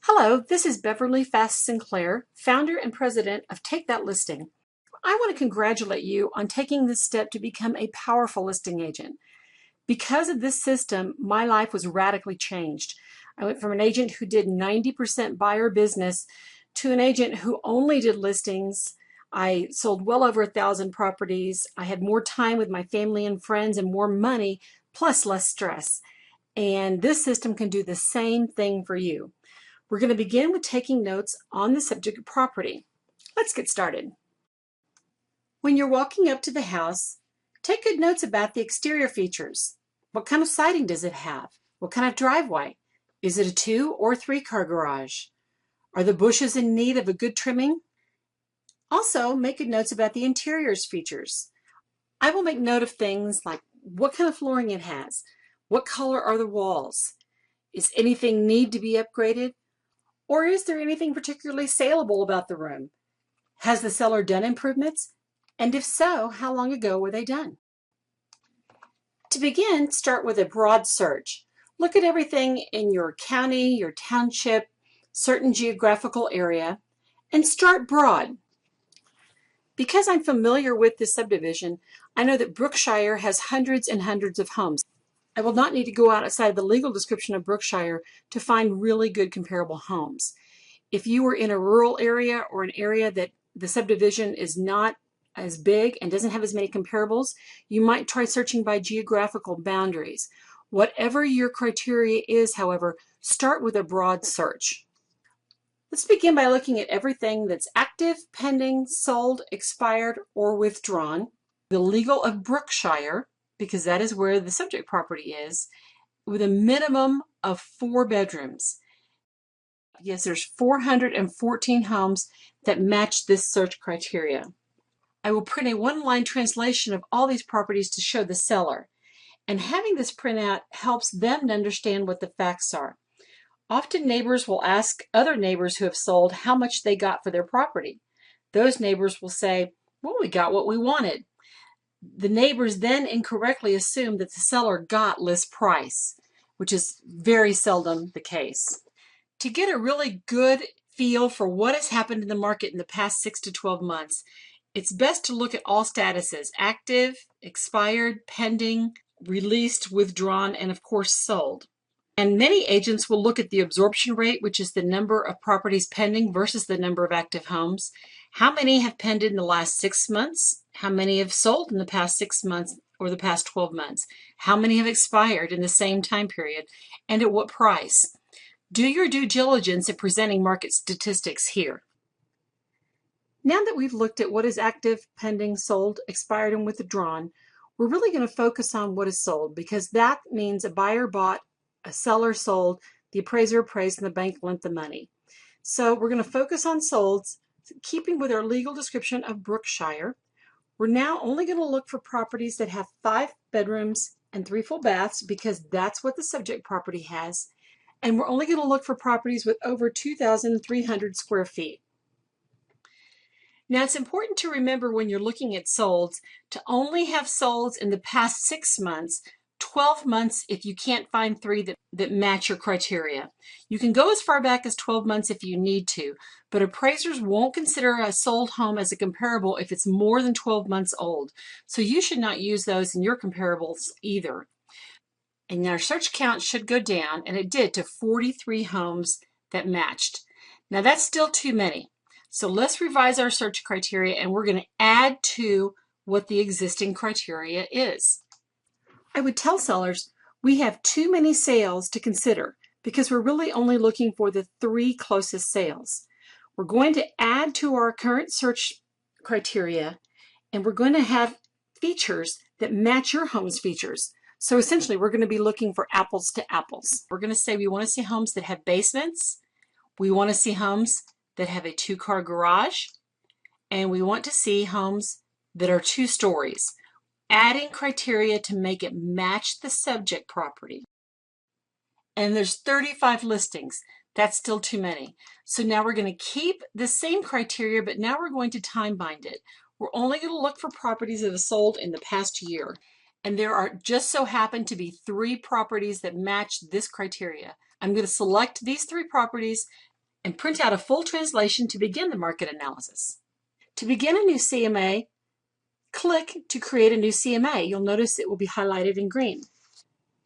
Hello, this is Beverly Fast Sinclair, founder and president of Take That Listing. I want to congratulate you on taking this step to become a powerful listing agent. Because of this system, my life was radically changed. I went from an agent who did 90% buyer business to an agent who only did listings. I sold well over 1,000 properties. I had more time with my family and friends and more money, plus less stress. And this system can do the same thing for you. We're going to begin with taking notes on the subject of property. Let's get started. When you're walking up to the house, take good notes about the exterior features. What kind of siding does it have? What kind of driveway? Is it a 2 or 3 car garage? Are the bushes in need of a good trimming? Also, make good notes about the interior's features. I will make note of things like what kind of flooring it has. What color are the walls? Is anything need to be upgraded? Or is there anything particularly saleable about the room? Has the seller done improvements? And if so, how long ago were they done? To begin, start with a broad search. Look at everything in your county, your township, certain geographical area, and start broad. Because I'm familiar with this subdivision, I know that Brookshire has hundreds and hundreds of homes. I will not need to go outside the legal description of Brookshire to find really good comparable homes. If you were in a rural area or an area that the subdivision is not as big and doesn't have as many comparables, you might try searching by geographical boundaries. Whatever your criteria is, however, start with a broad search. Let's begin by looking at everything that's active, pending, sold, expired, or withdrawn. The legal of Brookshire, because that is where the subject property is, with a minimum of 4 bedrooms. Yes, there's 414 homes that match this search criteria. I will print a one-line translation of all these properties to show the seller. And having this printout helps them to understand what the facts are. Often neighbors will ask other neighbors who have sold how much they got for their property. Those neighbors will say, well, we got what we wanted. The neighbors then incorrectly assume that the seller got list price, which is very seldom the case. To get a really good feel for what has happened in the market in the past 6 to 12 months, it's best to look at all statuses: active, expired, pending, released, withdrawn, and of course sold. And many agents will look at the absorption rate, which is the number of properties pending versus the number of active homes. How many have pended in the last 6 months? How many have sold in the past 6 months or the past 12 months? How many have expired in the same time period? And at what price? Do your due diligence in presenting market statistics here. Now that we've looked at what is active, pending, sold, expired, and withdrawn, we're really going to focus on what is sold, because that means a buyer bought, a seller sold, the appraiser appraised, and the bank lent the money. So we're going to focus on solds, keeping with our legal description of Brookshire. We're now only going to look for properties that have 5 bedrooms and 3 full baths, because that's what the subject property has. And we're only going to look for properties with over 2,300 square feet. Now, it's important to remember when you're looking at solds to only have solds in the past 6 months, 12 months if you can't find 3 that match your criteria. You can go as far back as 12 months if you need to, but appraisers won't consider a sold home as a comparable if it's more than 12 months old. So you should not use those in your comparables either. And our search count should go down, and it did, to 43 homes that matched. Now that's still too many. So let's revise our search criteria, and we're going to add to what the existing criteria is. I would tell sellers we have too many sales to consider because we're really only looking for the 3 closest sales. We're going to add to our current search criteria, and we're going to have features that match your home's features. So essentially, we're going to be looking for apples to apples. We're going to say we want to see homes that have basements. We want to see homes that have a 2-car garage. And we want to see homes that are 2 stories. Adding criteria to make it match the subject property. And there's 35 listings. That's still too many. So now we're going to keep the same criteria, but now we're going to time bind it. We're only going to look for properties that have sold in the past year. And there are just so happen to be 3 properties that match this criteria. I'm going to select these 3 properties and print out a full translation to begin the market analysis. To begin a new CMA, click to create a new CMA. You'll notice it will be highlighted in green.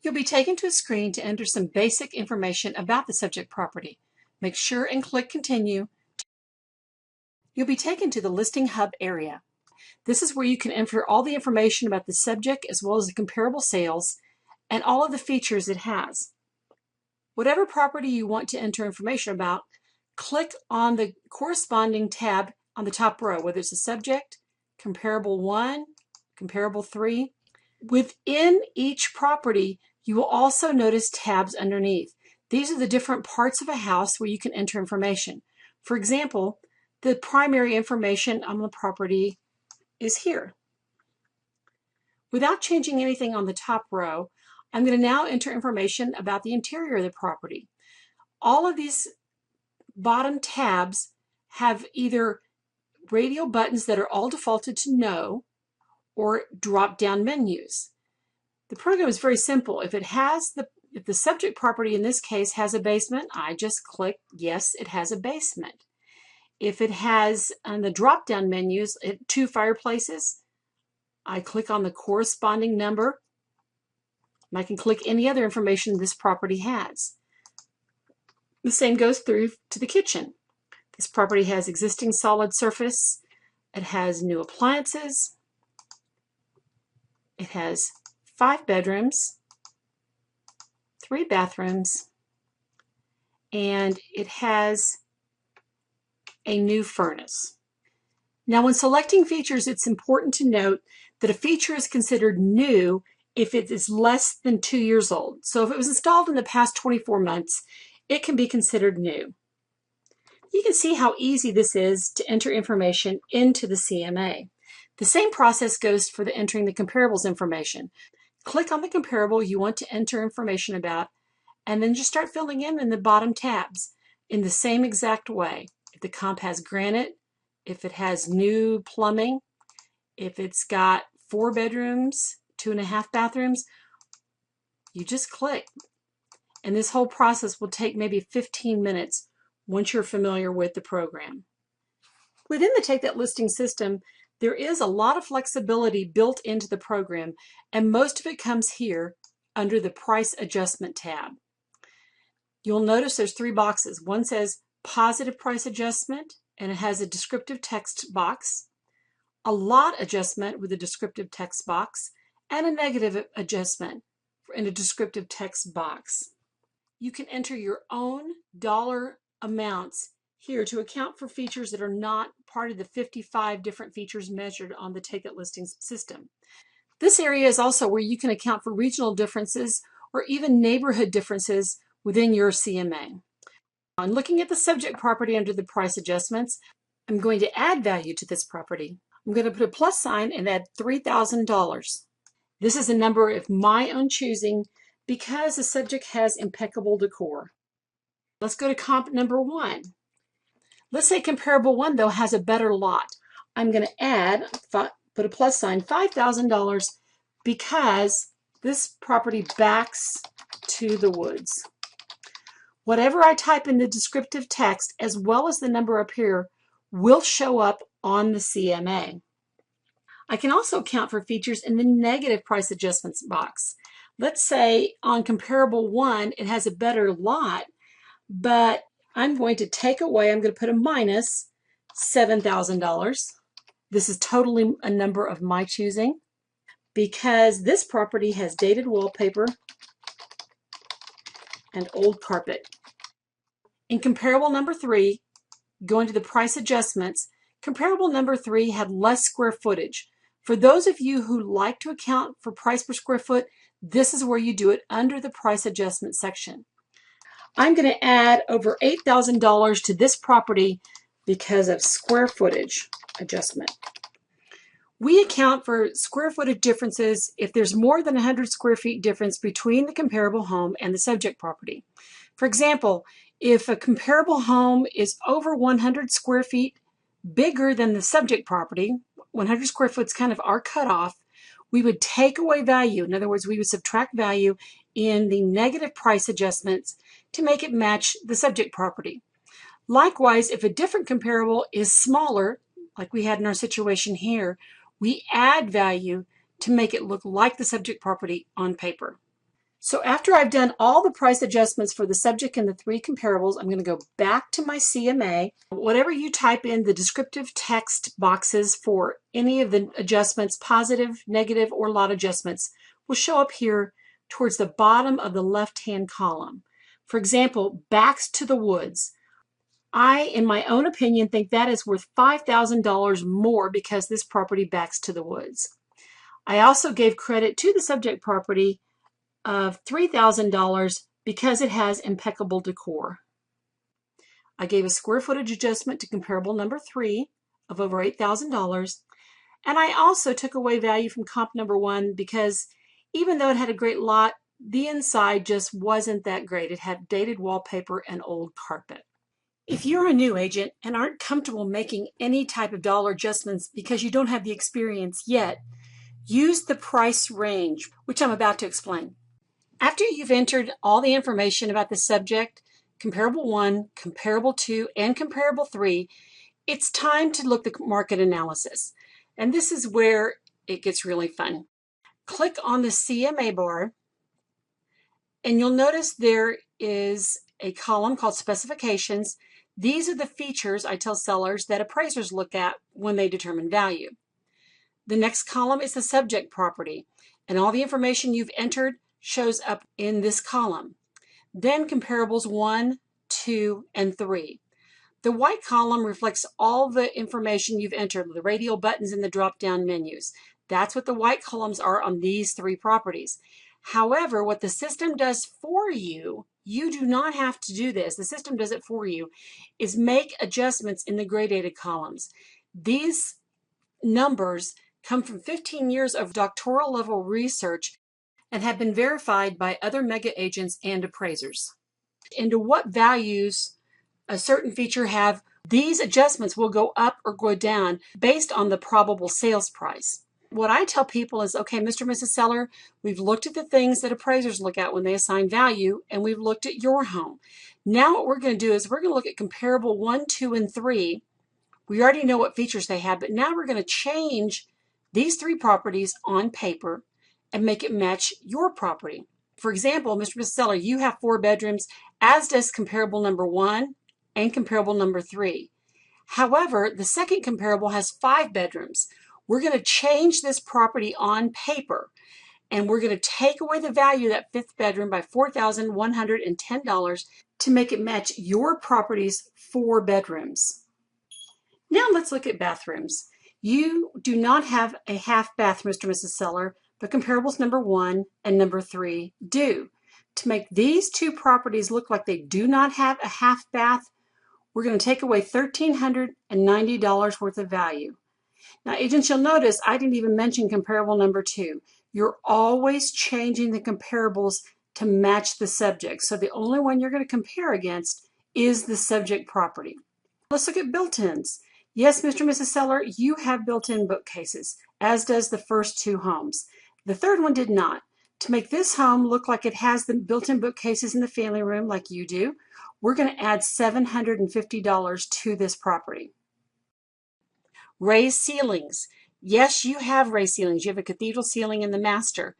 You'll be taken to a screen to enter some basic information about the subject property. Make sure and click Continue. You'll be taken to the Listing Hub area. This is where you can enter all the information about the subject as well as the comparable sales and all of the features it has. Whatever property you want to enter information about, click on the corresponding tab on the top row, whether it's a subject, comparable 1, comparable 3. Within each property, you will also notice tabs underneath. These are the different parts of a house where you can enter information. For example, the primary information on the property is here. Without changing anything on the top row, I'm going to now enter information about the interior of the property. All of these bottom tabs have either radial buttons that are all defaulted to no or drop-down menus. The program is very simple. If the subject property in this case has a basement, I just click yes, it has a basement. If it has on the drop-down menus 2 fireplaces, I click on the corresponding number, and I can click any other information this property has. The same goes through to the kitchen. This property has existing solid surface. It has new appliances. It has 5 bedrooms, 3 bathrooms, and it has a new furnace. Now, when selecting features, it's important to note that a feature is considered new if it is less than 2 years old. So if it was installed in the past 24 months, it can be considered new. You can see how easy this is to enter information into the CMA. The same process goes for entering the comparables information. Click on the comparable you want to enter information about, and then just start filling in the bottom tabs in the same exact way. If the comp has granite, if it has new plumbing, if it's got 4 bedrooms, 2.5 bathrooms, you just click. And this whole process will take maybe 15 minutes once you're familiar with the program. Within the Take That Listing system, there is a lot of flexibility built into the program, and most of it comes here under the Price Adjustment tab. You'll notice there's 3 boxes. One says Positive Price Adjustment, and it has a descriptive text box, a Lot Adjustment with a descriptive text box, and a Negative Adjustment in a descriptive text box. You can enter your own dollar amounts here to account for features that are not part of the 55 different features measured on the Take That Listings system. This area is also where you can account for regional differences or even neighborhood differences within your CMA. On looking at the subject property under the price adjustments, I'm going to add value to this property. I'm going to put a plus sign and add $3,000. This is a number of my own choosing because the subject has impeccable decor. Let's go to comp number 1. Let's say comparable 1, though, has a better lot. I'm going to put a plus sign, $5,000, because this property backs to the woods. Whatever I type in the descriptive text, as well as the number up here, will show up on the CMA. I can also account for features in the negative price adjustments box. Let's say on comparable 1, it has a better lot, but I'm going to take away, I'm going to put a minus $7,000. This is totally a number of my choosing because this property has dated wallpaper and old carpet. In comparable number 3, going to the price adjustments, comparable number 3 had less square footage. For those of you who like to account for price per square foot, this is where you do it under the price adjustment section. I'm going to add over $8,000 to this property because of square footage adjustment. We account for square footage differences if there's more than 100 square feet difference between the comparable home and the subject property. For example, if a comparable home is over 100 square feet bigger than the subject property, 100 square foot is kind of our cutoff, we would take away value. In other words, we would subtract value in the negative price adjustments to make it match the subject property. Likewise, if a different comparable is smaller, like we had in our situation here, we add value to make it look like the subject property on paper. So after I've done all the price adjustments for the subject and the three comparables, I'm going to go back to my CMA. Whatever you type in the descriptive text boxes for any of the adjustments, positive, negative, or lot adjustments, will show up here towards the bottom of the left-hand column. For example, backs to the woods. I, in my own opinion, think that is worth $5,000 more because this property backs to the woods. I also gave credit to the subject property of $3,000 because it has impeccable decor. I gave a square footage adjustment to comparable number 3 of over $8,000. And I also took away value from comp number 1 because even though it had a great lot, the inside just wasn't that great. It had dated wallpaper and old carpet. If you're a new agent and aren't comfortable making any type of dollar adjustments because you don't have the experience yet, use the price range, which I'm about to explain. After you've entered all the information about the subject, comparable 1, comparable 2, and comparable 3, it's time to look at the market analysis. And this is where it gets really fun. Click on the CMA bar, and you'll notice there is a column called Specifications. These are the features I tell sellers that appraisers look at when they determine value. The next column is the subject property, and all the information you've entered shows up in this column. Then comparables 1, 2, and 3. The white column reflects all the information you've entered, the radial buttons and the drop-down menus. That's what the white columns are on these 3 properties. However, what the system does for you, you do not have to do this, the system does it for you, is make adjustments in the gray data columns. These numbers come from 15 years of doctoral level research and have been verified by other mega agents and appraisers. Into what values a certain feature have, these adjustments will go up or go down based on the probable sales price. What I tell people is, okay, Mr. and Mrs. Seller, we've looked at the things that appraisers look at when they assign value, and we've looked at your home. Now what we're going to do is we're going to look at comparable 1, 2, and 3. We already know what features they have, but now we're going to change these 3 properties on paper and make it match your property. For example, Mr. and Mrs. Seller, you have 4 bedrooms, as does comparable number 1 and comparable number 3. However, the second comparable has 5 bedrooms. We're going to change this property on paper, and we're going to take away the value of that 5th bedroom by $4,110 to make it match your property's 4 bedrooms. Now let's look at bathrooms. You do not have a half bath, Mr. and Mrs. Seller, but comparables number 1 and number 3 do. To make these 2 properties look like they do not have a half bath, we're going to take away $1,390 worth of value. Now, agents, you'll notice I didn't even mention comparable number 2. You're always changing the comparables to match the subject. So the only one you're going to compare against is the subject property. Let's look at built-ins. Yes, Mr. and Mrs. Seller, you have built-in bookcases, as does the first 2 homes. The third one did not. To make this home look like it has the built-in bookcases in the family room like you do, we're going to add $750 to this property. Raised ceilings. Yes, you have raised ceilings. You have a cathedral ceiling in the master.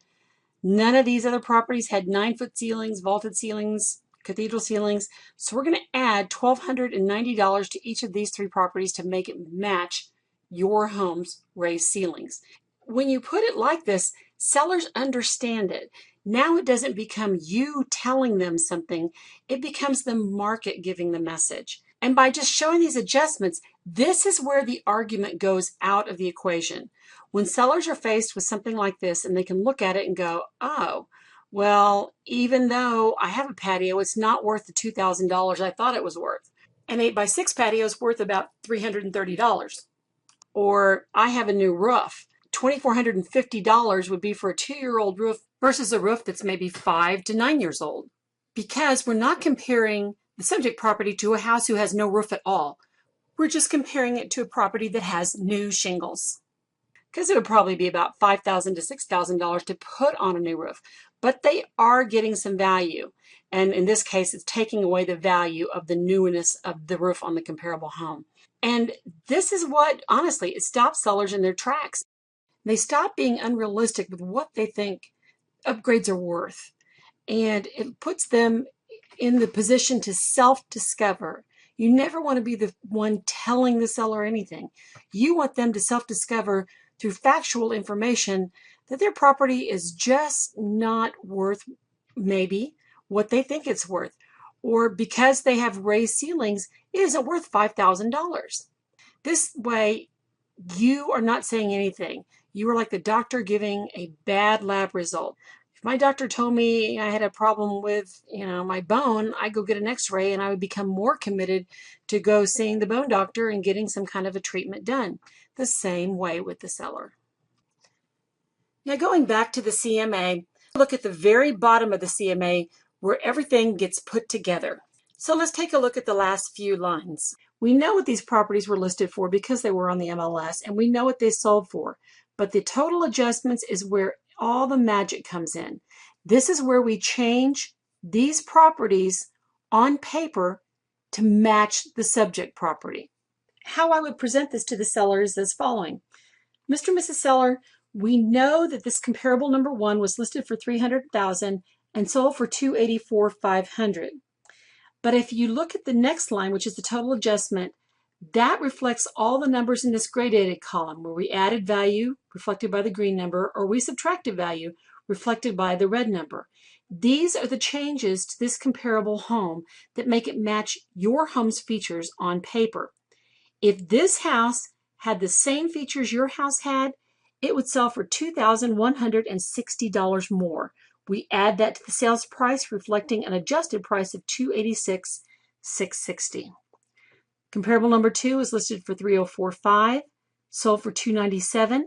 None of these other properties had 9-foot ceilings, vaulted ceilings, cathedral ceilings. So we're going to add $1,290 to each of these 3 properties to make it match your home's raised ceilings. When you put it like this, sellers understand it. Now it doesn't become you telling them something. It becomes the market giving the message. And by just showing these adjustments, this is where the argument goes out of the equation. When sellers are faced with something like this and they can look at it and go, oh, well, even though I have a patio, it's not worth the $2,000 I thought it was worth. An 8x6 patio is worth about $330. Or I have a new roof. $2,450 would be for a 2-year-old roof versus a roof that's maybe 5 to 9 years old. Because we're not comparing the subject property to a house who has no roof at all. We're just comparing it to a property that has new shingles. because it would probably be about $5,000 to $6,000 to put on a new roof. But they are getting some value. And in this case, it's taking away the value of the newness of the roof on the comparable home. And this is what, honestly, it stops sellers in their tracks. They stop being unrealistic with what they think upgrades are worth. And it puts them in the position to self-discover. You never want to be the one telling the seller anything. You want them to self-discover through factual information that their property is just not worth maybe what they think it's worth. Or because they have raised ceilings, it isn't worth $5,000. This way, you are not saying anything. You are like the doctor giving a bad lab result. If my doctor told me I had a problem with, my bone, I'd go get an x-ray and I would become more committed to go seeing the bone doctor and getting some kind of a treatment done. The same way with the seller. Now going back to the CMA, look at the very bottom of the CMA where everything gets put together. So let's take a look at the last few lines. We know what these properties were listed for because they were on the MLS, and we know what they sold for. But the total adjustments is where all the magic comes in. This is where we change these properties on paper to match the subject property. How I would present this to the seller is as following. Mr. and Mrs. Seller, we know that this comparable number 1 was listed for $300,000 and sold for $284,500. But if you look at the next line, which is the total adjustment, that reflects all the numbers in this gradated column where we added value reflected by the green number or we subtracted value reflected by the red number. These are the changes to this comparable home that make it match your home's features on paper. If this house had the same features your house had, it would sell for $2,160 more. We add that to the sales price, reflecting an adjusted price of $286,660. Comparable number 2 is listed for $304,500, sold for $297,000,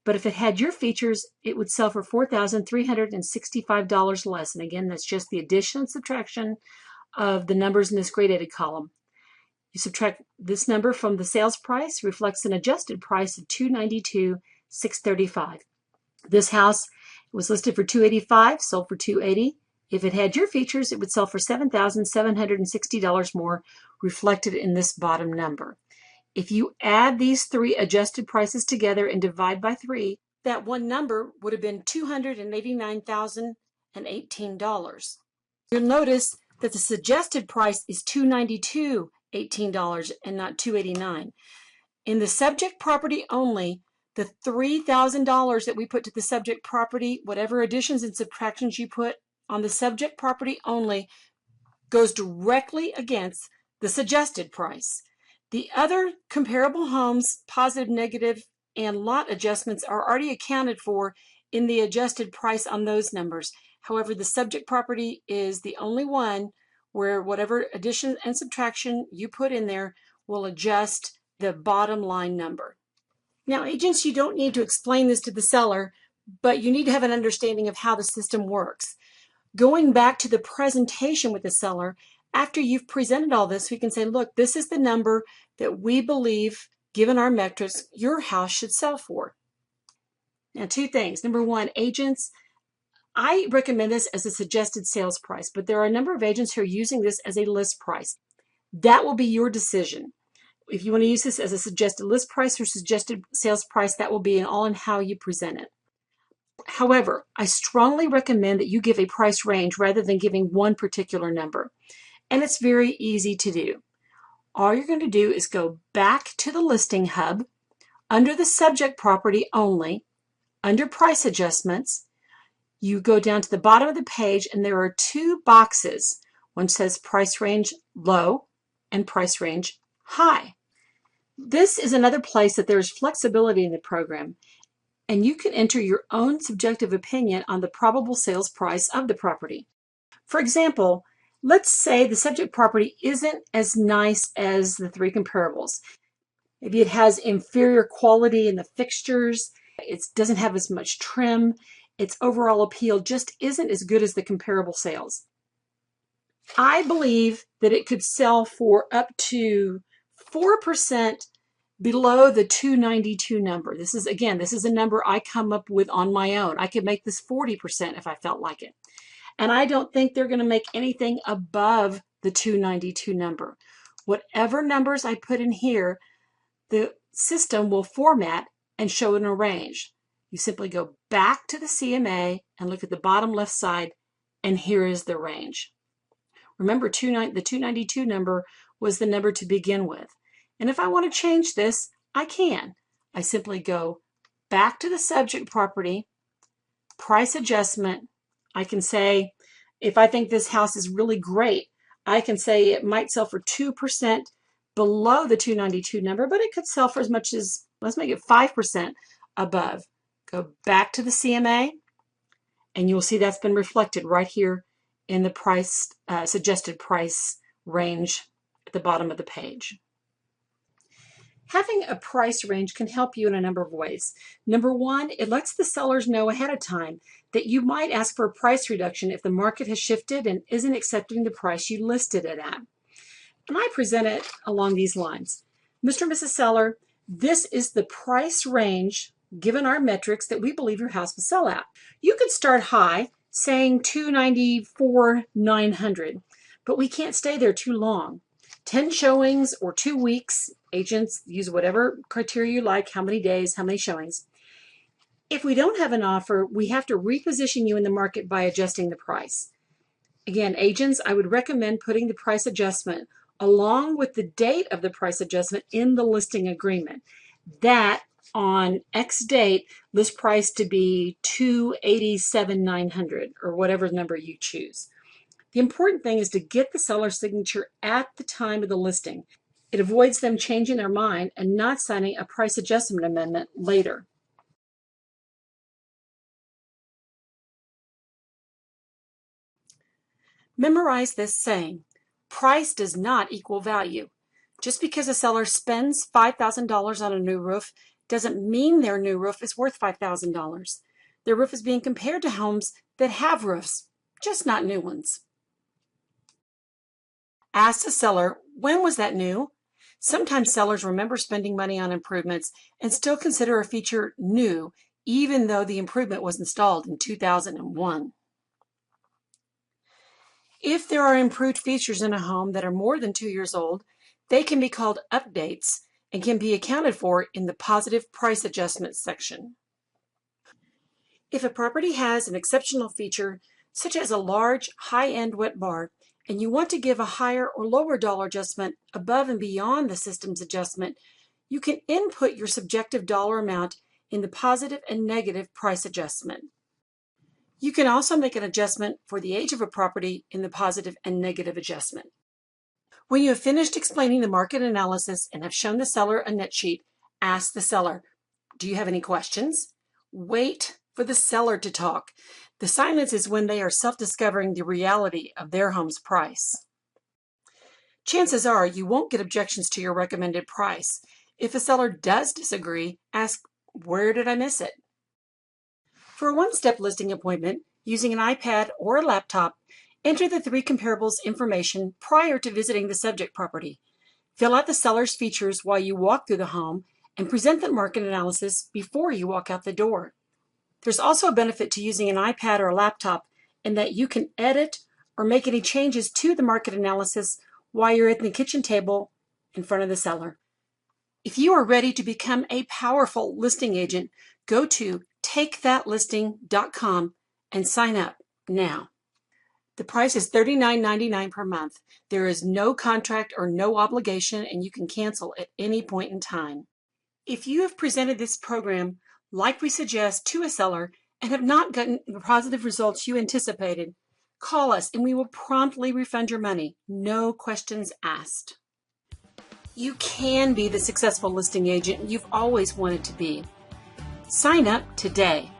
but if it had your features, it would sell for $4,365 less. And again, that's just the addition and subtraction of the numbers in this gradated column. You subtract this number from the sales price, reflects an adjusted price of $292,635. This house was listed for $285,000, sold for $280,000. If it had your features, it would sell for $7,760 more, reflected in this bottom number. If you add these 3 adjusted prices together and divide by 3, that one number would have been $289,018. You'll notice that the suggested price is $292,18 and not $289. In the subject property only, the $3,000 that we put to the subject property, whatever additions and subtractions you put on the subject property only, goes directly against the suggested price. The other comparable homes, positive, negative, and lot adjustments are already accounted for in the adjusted price on those numbers. However, the subject property is the only one where whatever addition and subtraction you put in there will adjust the bottom line number. Now, agents, you don't need to explain this to the seller, but you need to have an understanding of how the system works. Going back to the presentation with the seller, after you've presented all this, we can say, look, this is the number that we believe, given our metrics, your house should sell for. Now, 2 things. Number 1, agents, I recommend this as a suggested sales price, but there are a number of agents who are using this as a list price. That will be your decision. If you want to use this as a suggested list price or suggested sales price, that will be all in how you present it. However, I strongly recommend that you give a price range rather than giving one particular number. And it's very easy to do. All you're going to do is go back to the listing hub, under the subject property only, under price adjustments. You go down to the bottom of the page and there are 2 boxes. One says price range low and price range high. This is another place that there is flexibility in the program, and you can enter your own subjective opinion on the probable sales price of the property. For example, let's say the subject property isn't as nice as the 3 comparables. Maybe it has inferior quality in the fixtures, it doesn't have as much trim, its overall appeal just isn't as good as the comparable sales. I believe that it could sell for up to 4% below the 292 number. This is a number I come up with on my own. I could make this 40% if I felt like it. And I don't think they're going to make anything above the 292 number. Whatever numbers I put in here, the system will format and show in a range. You simply go back to the CMA and look at the bottom left side, and here is the range. Remember, the 292 number was the number to begin with. And if I want to change this, I can. I simply go back to the subject property, price adjustment. I can say, if I think this house is really great, I can say it might sell for 2% below the 292 number, but it could sell for as much as, let's make it 5% above. Go back to the CMA, and you'll see that's been reflected right here in the price suggested price range at the bottom of the page. Having a price range can help you in a number of ways. Number one, it lets the sellers know ahead of time that you might ask for a price reduction if the market has shifted and isn't accepting the price you listed it at. And I present it along these lines. Mr. and Mrs. Seller, this is the price range given our metrics that we believe your house will sell at. You could start high, saying $294,900, but we can't stay there too long. 10 showings or 2 weeks, agents use whatever criteria you like, how many days, how many showings. If we don't have an offer, we have to reposition you in the market by adjusting the price. Again, agents, I would recommend putting the price adjustment along with the date of the price adjustment in the listing agreement. That on X date, list price to be $287,900 or whatever number you choose. The important thing is to get the seller's signature at the time of the listing. It avoids them changing their mind and not signing a price adjustment amendment later. Memorize this saying: price does not equal value. Just because a seller spends $5,000 on a new roof doesn't mean their new roof is worth $5,000. Their roof is being compared to homes that have roofs, just not new ones. Ask the seller, when was that new? Sometimes sellers remember spending money on improvements and still consider a feature new, even though the improvement was installed in 2001. If there are improved features in a home that are more than 2 years old, they can be called updates and can be accounted for in the positive price adjustment section. If a property has an exceptional feature, such as a large, high-end wet bar, and you want to give a higher or lower dollar adjustment above and beyond the system's adjustment, you can input your subjective dollar amount in the positive and negative price adjustment. You can also make an adjustment for the age of a property in the positive and negative adjustment. When you have finished explaining the market analysis and have shown the seller a net sheet, ask the seller, do you have any questions? Wait for the seller to talk. The silence is when they are self-discovering the reality of their home's price. Chances are you won't get objections to your recommended price. If a seller does disagree, ask, where did I miss it? For a one-step listing appointment, using an iPad or a laptop, enter the 3 comparables information prior to visiting the subject property. Fill out the seller's features while you walk through the home and present the market analysis before you walk out the door. There's also a benefit to using an iPad or a laptop in that you can edit or make any changes to the market analysis while you're at the kitchen table in front of the seller. If you are ready to become a powerful listing agent, go to takethatlisting.com and sign up now. The price is $39.99 per month. There is no contract or no obligation, and you can cancel at any point in time. If you have presented this program like we suggest to a seller and have not gotten the positive results you anticipated, call us and we will promptly refund your money. No questions asked. You can be the successful listing agent you've always wanted to be. Sign up today.